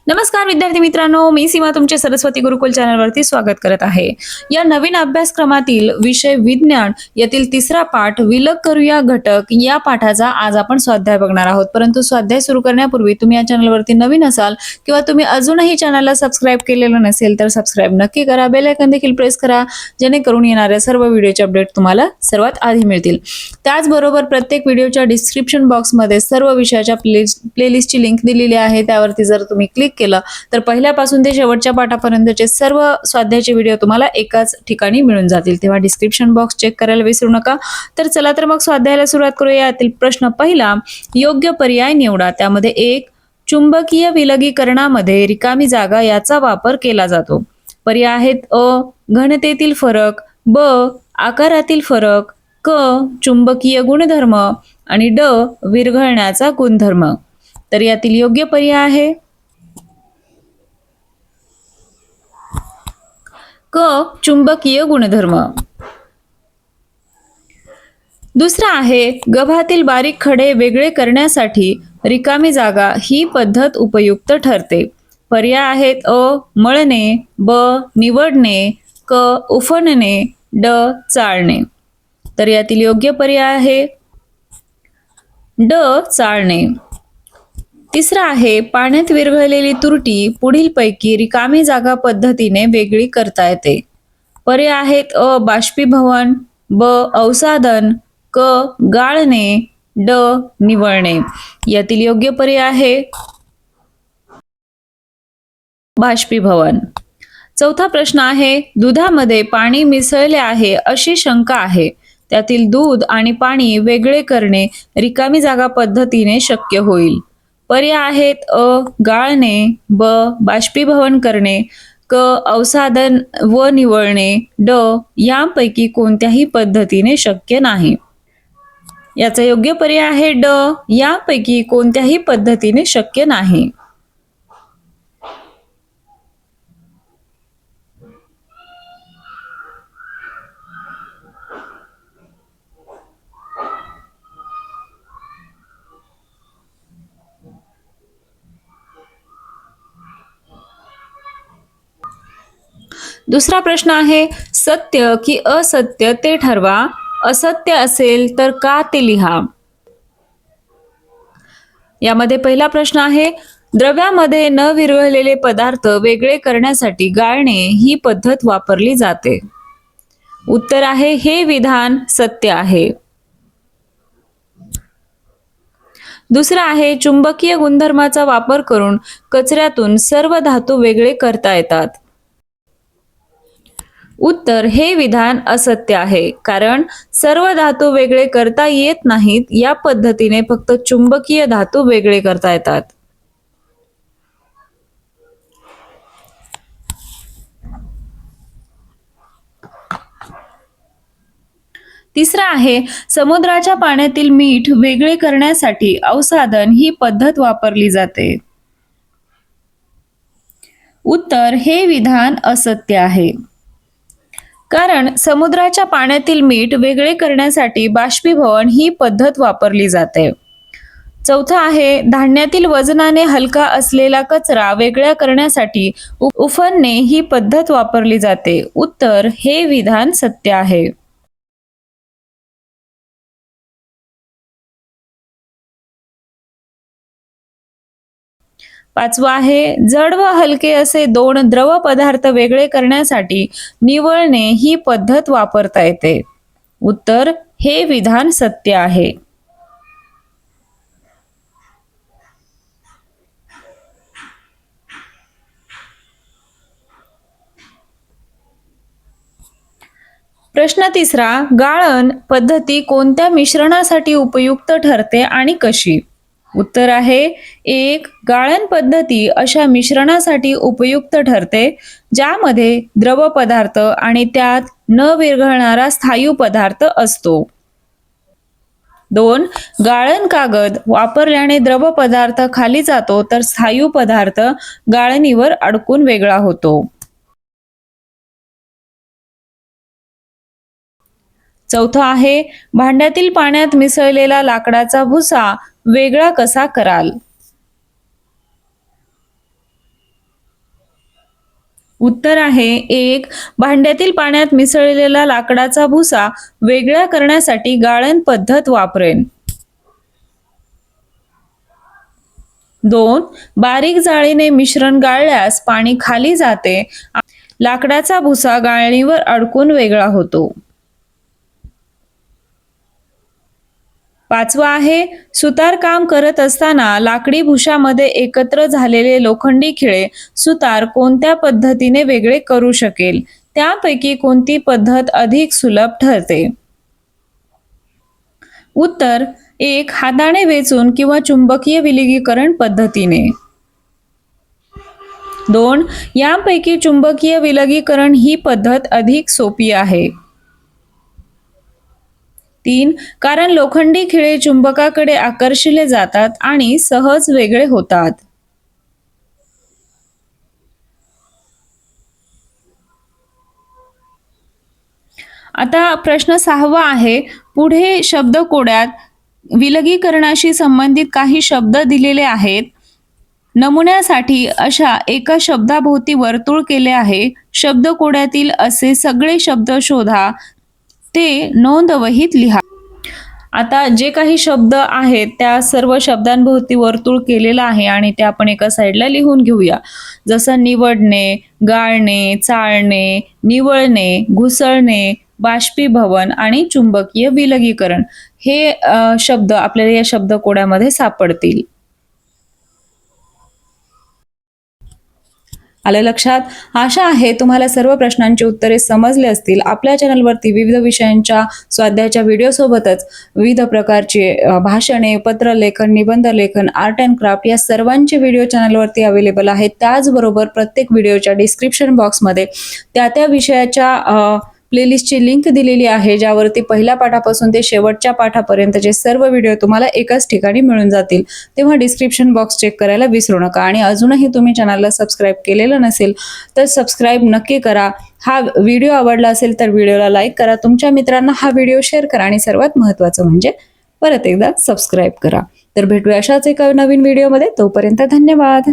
नमस्कार विद्यार्थी मित्रांनो, मी सीमा तुमचे सरस्वती गुरुकुल चॅनलवरती स्वागत करत आहे। या नवीन अभ्यासक्रमातील विषय विज्ञान यातील तिसरा पाठ विलग करूया घटक या पाठाचा आज आपण स्वाध्याय बघणार आहोत। परंतु स्वाध्याय सुरू करण्यापूर्वी तुम्ही या चॅनलवरती नवीन असाल किंवा तुम्ही अजूनही चॅनलला सबस्क्राइब केलेलं नसेल तर सबस्क्राइब नक्की करा, बेल आयकॉन देखील प्रेस करा, जेणेकरून येणाऱ्या सर्व व्हिडिओचे अपडेट तुम्हाला सर्वात आधी मिळतील। त्याचबरोबर प्रत्येक व्हिडिओच्या डिस्क्रिप्शन बॉक्समध्ये सर्व विषयाच्या प्लेलिस्टची लिंक दिलेली आहे, त्यावरती जर तुम्ही क्लिक केलं तर पहिल्यापासून ते शेवटच्या पाठापर्यंतचे सर्व स्वाध्यायाचे व्हिडिओ तुम्हाला एकाच ठिकाणी मिळून जातील। तेव्हा डिस्क्रिप्शन बॉक्स चेक करायला विसरू नका। तर चला तर मग स्वाध्यायाला सुरुवात करूया। यातील प्रश्न पहिला, योग्य पर्याय निवडा। त्यामध्ये 1, चुंबकीय विलगीकरणामध्ये रिकामी जागा याचा वापर केला जातो। पर्याय आहेत अ, घनतेतील फरक, ब, आकारातील फरक, क, चुंबकीय गुणधर्म आणि ड, विरघळण्याचा गुणधर्म। तर यातील योग्य पर्याय आहे क, चुंबकीय गुणधर्म। दुसरा आहे, गव्हातील बारीक खडे वेगळे करण्यासाठी रिकामी जागा ही पद्धत उपयुक्त ठरते। पर्याय आहेत अ, मळणे, ब, निवडणे, क, उफणणे, ड, चाळणे। तर यातील योग्य पर्याय आहे ड, चाळणे। तिसरा आहे, पाण्यात विरघळलेली तुरटी पुढीलपैकी रिकामी जागा पद्धतीने वेगळी करता येते। पर्याय आहेत अ, बाष्पीभवन, ब, अवसादन, क, गाळणे, ड, निवळणे। यातील योग्य पर्याय आहे बाष्पीभवन। चौथा प्रश्न आहे, दुधामध्ये पाणी मिसळले आहे अशी शंका आहे, त्यातील दूध आणि पाणी वेगळे करणे रिकामी जागा पद्धतीने शक्य होईल। पर्याय आहेत अ, गाळणे, ब, बाष्पीभवन करणे, क, अवसादन व निवळणे, ड, यांपैकी कोणत्याही पद्धतीने शक्य नाही। याचा योग्य पर्याय आहे ड, यांपैकी कोणत्याही पद्धतीने शक्य नाही। दुसरा प्रश्न आहे, सत्य की असत्य ते ठरवा। असत्य असेल तर का ते लिहा। यामध्ये पहिला प्रश्न आहे, द्रव्यामध्ये न विरघळलेले पदार्थ वेगळे करण्यासाठी गाळणे ही पद्धत वापरली जाते। उत्तर आहे हे विधान सत्य आहे। दुसरा आहे, चुंबकीय गुणधर्माचा वापर करून कचऱ्यातून सर्व धातू वेगळे करता येतात। उत्तर हे विधान असत्य आहे, कारण सर्व धातू वेगळे करता येत नाहीत, या पद्धतीने फक्त चुंबकीय धातू वेगळे करता येतात। तिसरा आहे, समुद्राच्या पाण्यातील मीठ वेगळे करण्यासाठी अवसादन ही पद्धत वापरली जाते। उत्तर हे विधान असत्य आहे, कारण समुद्राच्या पाण्यातील मीठ वेगळे करण्यासाठी बाष्पीभवन ही पद्धत वापरली जाते। चौथा आहे, धान्यातील वजनाने हलका असलेला कचरा वेगळा करण्यासाठी उफणणे ही पद्धत वापरली जाते। उत्तर हे विधान सत्य आहे। पाचवा आहे, जड व हलके असे दोन द्रव पदार्थ वेगळे करण्यासाठी निवळणे ही पद्धत वापरता येते। उत्तर हे विधान सत्य आहे। प्रश्न तिसरा, गाळण पद्धती कोणत्या मिश्रणासाठी उपयुक्त ठरते आणि कशी। उत्तर आहे 1, गाळण पद्धती अशा मिश्रणासाठी उपयुक्त ठरते ज्यामध्ये द्रव पदार्थ आणि त्यात न विरघळणारा स्थायू पदार्थ असतो। 2, गाळण कागद वापरल्याने द्रव पदार्थ खाली जातो तर स्थायू पदार्थ गाळणीवर अडकून वेगळा होतो। चौथा आहे, भांड्यातील पाण्यात मिसळलेला लाकडाचा भुसा वेगळा कसा कराल। उत्तर आहे 1. भांड्यातील पाण्यात मिसळलेला लाकडाचा भुसा वेगळा करण्यासाठी गाळण पद्धत वापरेन. 2. बारीक जाळीने मिश्रण गाळल्यास पाणी खाली जाते. लाकडाचा भुसा गाळणीवर अडकून वेगळा होतो. 5 आहे सुतार काम करत असताना लाकडी भुशामध्ये एकत्र झालेले लोखंडी खिळे सुतार कोणत्या पद्धतीने वेगळे करू शकेल? त्यापैकी कोणती पद्धत अधिक सुलभ ठरते? उत्तर 1. हाताने वेचून किंवा चुंबकीय विलगीकरण पद्धतीने. 2. यापैकी चुंबकीय विलगीकरण ही पद्धत अधिक सोपी आहे. 3. कारण लोखंडी खिळे चुंबकाकडे आकर्षिले जातात आणि सहज वेगळे होतात. आता प्रश्न 6वा आहे. पुढे शब्दकोड्यात विलगीकरणाशी संबंधित काही शब्द दिलेले आहेत. नमुन्यासाठी अशा एका शब्दाभोवती वर्तुळ केले आहे. शब्दकोड्यातील असे सगळे शब्द शोधा, ते नोंदवहीत लिहा. आता जे काही शब्द आहेत त्या सर्व शब्दांभोवती वर्तुळ केलेलं आहे आणि ते आपण एका साईडला लिहून घेऊया. जसं निवडणे, गाळणे, चाळणे, निवळणे, घुसळणे, बाष्पीभवन आणि चुंबकीय विलगीकरण हे शब्द आपल्याला या शब्दकोड्यामध्ये सापडतील. आलं लक्षात? आशा आहे तुम्हाला सर्व प्रश्नांची उत्तरे समजले असतील. आपल्या चॅनलवरती विविध विषयांच्या स्वाध्यायाच्या व्हिडिओसोबतच विविध प्रकारचे भाषणे, पत्रलेखन, निबंधलेखन, आर्ट अँड क्राफ्ट या सर्वांचे व्हिडिओ चॅनलवरती अवेलेबल आहेत. त्याचबरोबर प्रत्येक व्हिडिओच्या डिस्क्रिप्शन बॉक्समध्ये त्या विषयाच्या प्लेलिस्टची लिंक दिलेली आहे, ज्यावरती पहिल्या पाठापासून ते शेवटच्या पाठापर्यंतचे सर्व व्हिडिओ तुम्हाला एकाच ठिकाणी मिळून जातील. तेव्हा डिस्क्रिप्शन बॉक्स चेक करायला विसरू नका. आणि अजूनही तुम्ही चॅनलला सबस्क्राईब केलेलं नसेल तर सबस्क्राईब नक्की करा. हा व्हिडिओ आवडला असेल तर व्हिडिओला लाईक करा, तुमच्या मित्रांना हा व्हिडिओ शेअर करा आणि सर्वात महत्त्वाचं म्हणजे परत एकदा सबस्क्राईब करा. तर भेटूया अशाच एका नवीन व्हिडिओमध्ये. तोपर्यंत धन्यवाद.